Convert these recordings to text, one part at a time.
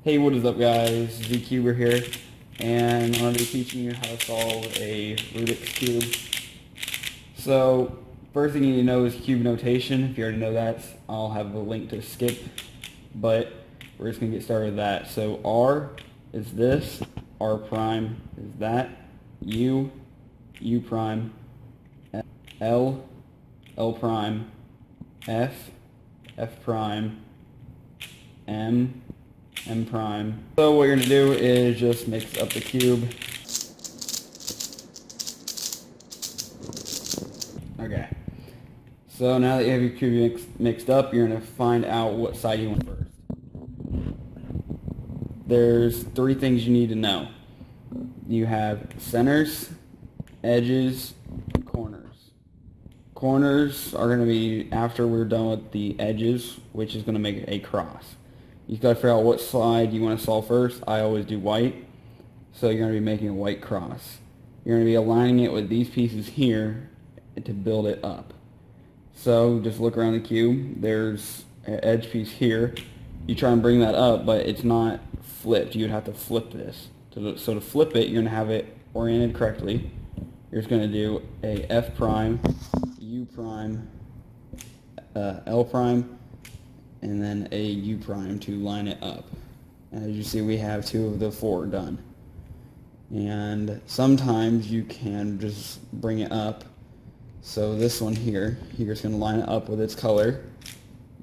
Hey, what is up guys? ZCuber here, and I'm going to be teaching you how to solve a Rubik's Cube. So, first thing you need to know is cube notation. If you already know that, I'll have a link to skip, but we're just going to get started with that. So R is this, R prime is that, U, U prime, L, L prime, F, F prime, M, M prime. So what you're going to do is just mix up the cube. Okay. So now that you have your cube mixed up, you're going to find out what side you want first. There's three things you need to know. You have centers, edges, and corners. Corners are going to be after we're done with the edges, which is going to make a cross. You've got to figure out what side you want to solve first. I always do white, so you're going to be making a white cross. You're going to be aligning it with these pieces here to build it up. So just look around the cube. There's an edge piece here. You try and bring that up, but it's not flipped. You would have to flip this. So to flip it, you're going to have it oriented correctly. You're just going to do a F prime, U prime, L prime, and then a U prime to line it up. And as you see, we have two of the four done. And sometimes you can just bring it up. So this one here, you're just going to line it up with its color,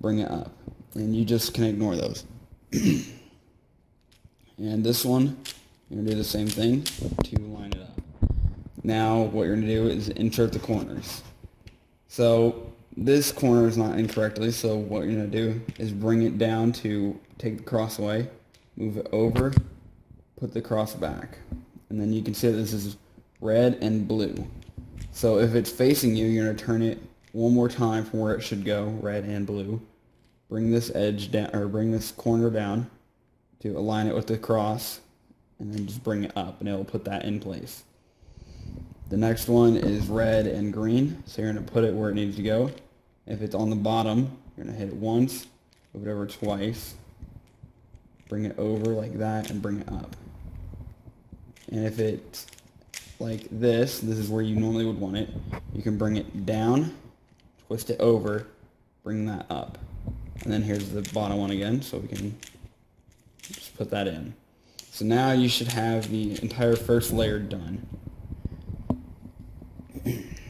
bring it up. And you just can ignore those. And this one, you're going to do the same thing to line it up. Now what you're going to do is insert the corners. So this corner is not incorrectly, so what you're going to do is bring it down to take the cross away, move it over, put the cross back. And then you can see that this is red and blue. So if it's facing you, you're going to turn it one more time from where it should go, red and blue. Bring this edge down, or bring this corner down to align it with the cross, and then just bring it up, and it will put that in place. The next one is red and green, so you're going to put it where it needs to go. If it's on the bottom, you're going to hit it once, move it over twice, bring it over like that, and bring it up. And if it's like this is where you normally would want it, you can bring it down, twist it over, bring that up. And then here's the bottom one again, so we can just put that in. So now you should have the entire first layer done.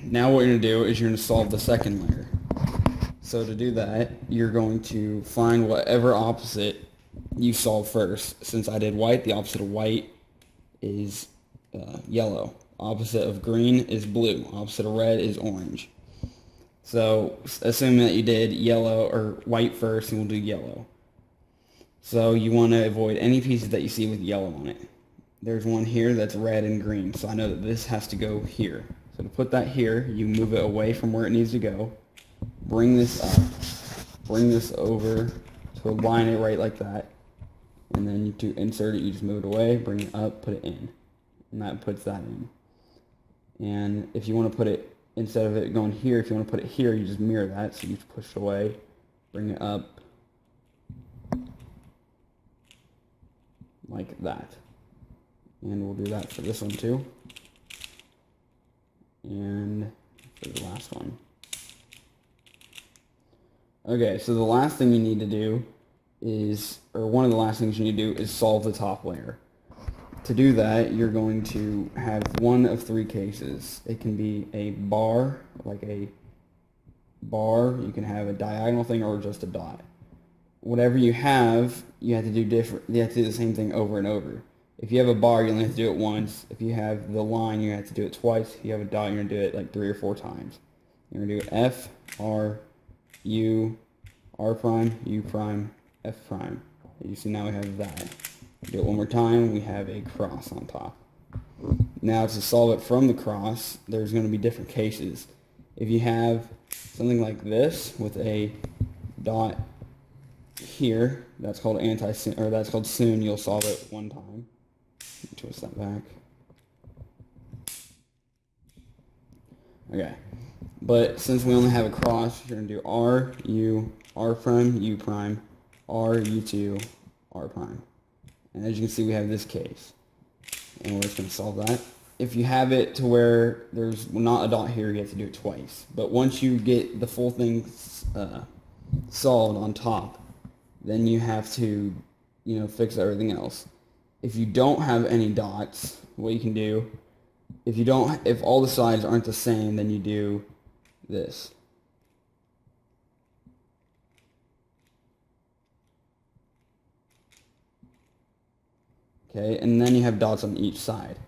Now what you're going to do is you're going to solve the second layer. So to do that, you're going to find whatever opposite you solve first. Since I did white, the opposite of white is yellow. Opposite of green is blue. Opposite of red is orange. So assuming that you did yellow or white first, and we'll do yellow. So you want to avoid any pieces that you see with yellow on it. There's one here that's red and green, so I know that this has to go here. So to put that here, you move it away from where it needs to go, bring this up, bring this over to align it right like that, and then to insert it, you just move it away, bring it up, put it in, and that puts that in. And if you want to put it, instead of it going here, if you want to put it here, you just mirror that, so you just push it away, bring it up, like that. And we'll do that for this one too. And for the last one. Okay, so the last thing you need to do is, or one of the last things you need to do is solve the top layer. To do that, you're going to have one of three cases. It can be a bar, like a bar, you can have a diagonal thing, or just a dot. Whatever you have to do different. You have to do the same thing over and over. If you have a bar, you only have to do it once. If you have the line, you have to do it twice. If you have a dot, you're going to do it like 3 or 4 times. You're going to do F, R, U, R prime, U prime, F prime. You see now we have that. Do it one more time, we have a cross on top. Now to solve it from the cross, there's going to be different cases. If you have something like this with a dot here, that's called that's called soon, you'll solve it one time. Twist that back. Okay. But since we only have a cross, you're going to do R, U, R prime, U prime, R, U2, R prime. And as you can see, we have this case. And we're just going to solve that. If you have it to where there's not a dot here, you have to do it twice. But once you get the full thing solved on top, then you have to, fix everything else. If you don't have any dots, what you can do, if all the sides aren't the same, then you do this. Okay, and then you have dots on each side.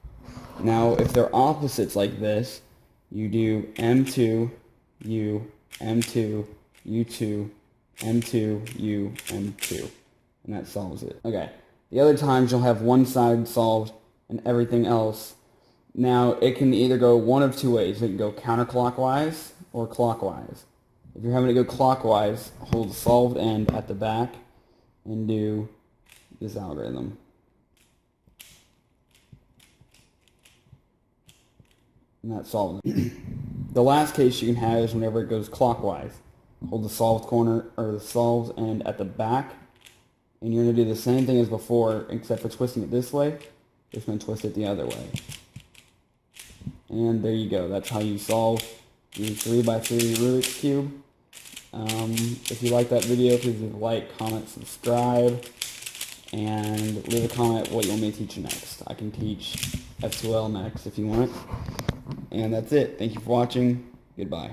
Now, if they're opposites like this, you do M2, U, M2, U2, M2, U, M2. And that solves it. Okay. The other times you'll have one side solved and everything else. Now, it can either go one of two ways. It can go counterclockwise or clockwise. If you're having to go clockwise, hold the solved end at the back and do this algorithm. And that solves it. The last case you can have is whenever it goes clockwise. Hold the solved corner or the solved end at the back, and you're going to do the same thing as before, except for twisting it this way. Just going to twist it the other way. And there you go. That's how you solve the 3x3 Rubik's Cube. If you like that video, please leave a like, comment, subscribe, and leave a comment what you want me to teach you next. I can teach S2L next if you want. And that's it. Thank you for watching. Goodbye.